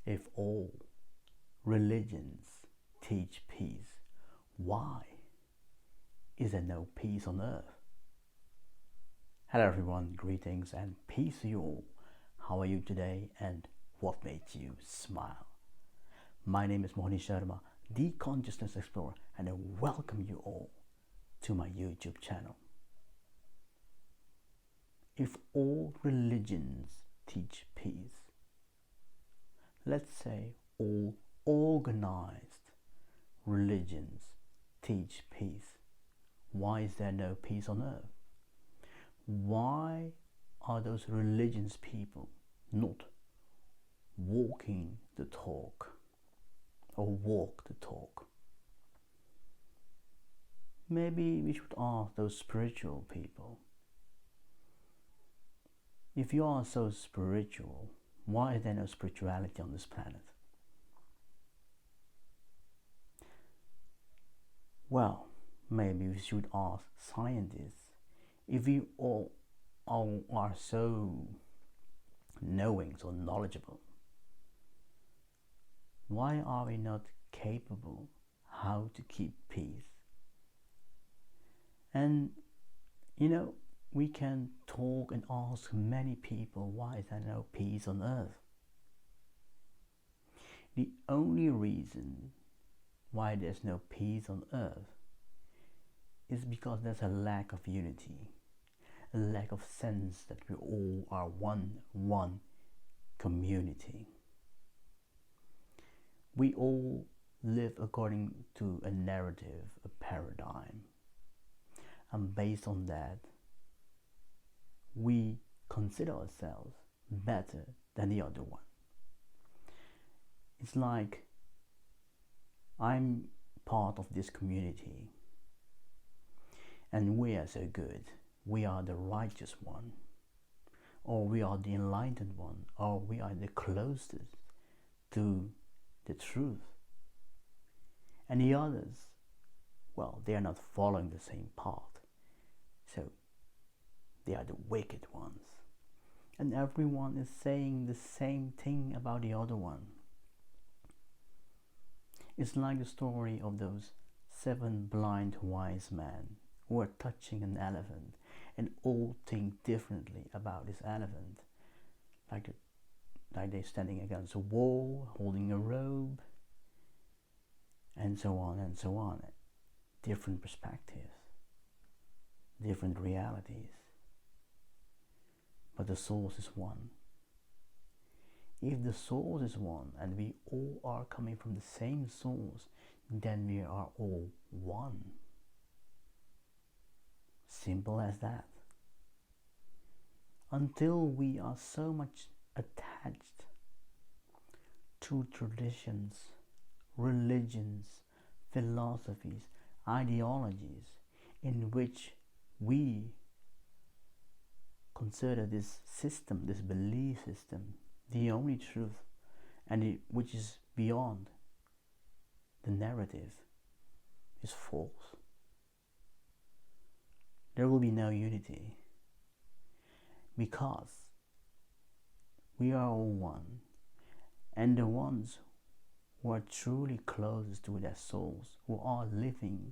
If all religions teach peace, why is there no peace on earth? Hello everyone, greetings and peace to you all. How are you today and what made you smile? My name is Mohnish Sharma, the Consciousness Explorer, and I welcome you all to my YouTube channel. If all religions teach peace, let's say all organized religions teach peace, why is there no peace on earth? Why are those religious people not walking the talk or walk the talk? Maybe we should ask those spiritual people. If you are so spiritual, why is there no spirituality on this planet? Well, maybe we should ask scientists. If we all are so knowing, so knowledgeable, why are we not capable how to keep peace? And we can talk and ask many people, why is there no peace on earth? The only reason why there's no peace on earth is because there's a lack of unity, a lack of sense that we all are one community. We all live according to a narrative, a paradigm, and based on that we consider ourselves better than the other one. It's like I'm part of this community and we are so good, we are the righteous one, or we are the enlightened one, or we are the closest to the truth. And the others, well, they are not following the same path, so they are the wicked ones. And everyone is saying the same thing about the other one. It's like the story of those 7 blind wise men who are touching an elephant and all think differently about this elephant. Like they're standing against a wall, holding a robe, and so on and so on. Different perspectives, different realities. But the source is one. If the source is one and we all are coming from the same source, then we are all one. Simple as that. Until we are so much attached to traditions, religions, philosophies, ideologies in which we consider this system, this belief system, the only truth, and which is beyond the narrative, is false. There will be no unity, because we are all one, and the ones who are truly closest to their souls, who are living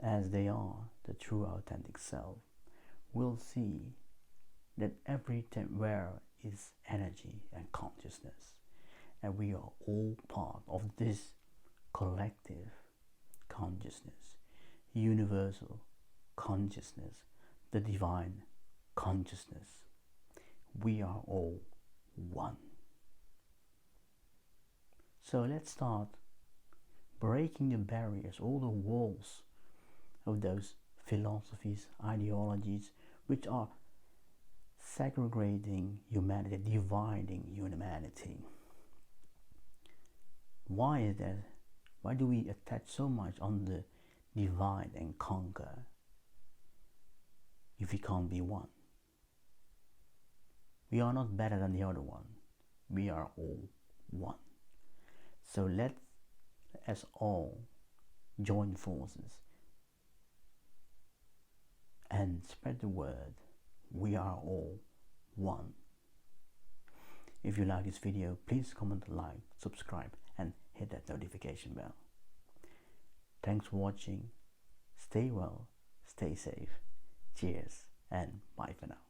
as they are, the true authentic self, will see that everywhere is energy and consciousness, and we are all part of this collective consciousness, universal consciousness, the divine consciousness. We are all one. So let's start breaking the barriers, all the walls of those philosophies, ideologies which are segregating humanity, dividing humanity. Why is that? Why do we attach so much on the divide and conquer if we can't be one? We are not better than the other one. We are all one. So let us all join forces and spread the word. We are all one. If you like this video, please comment, like, subscribe and hit that notification bell. Thanks for watching. Stay well, stay safe. Cheers and bye for now.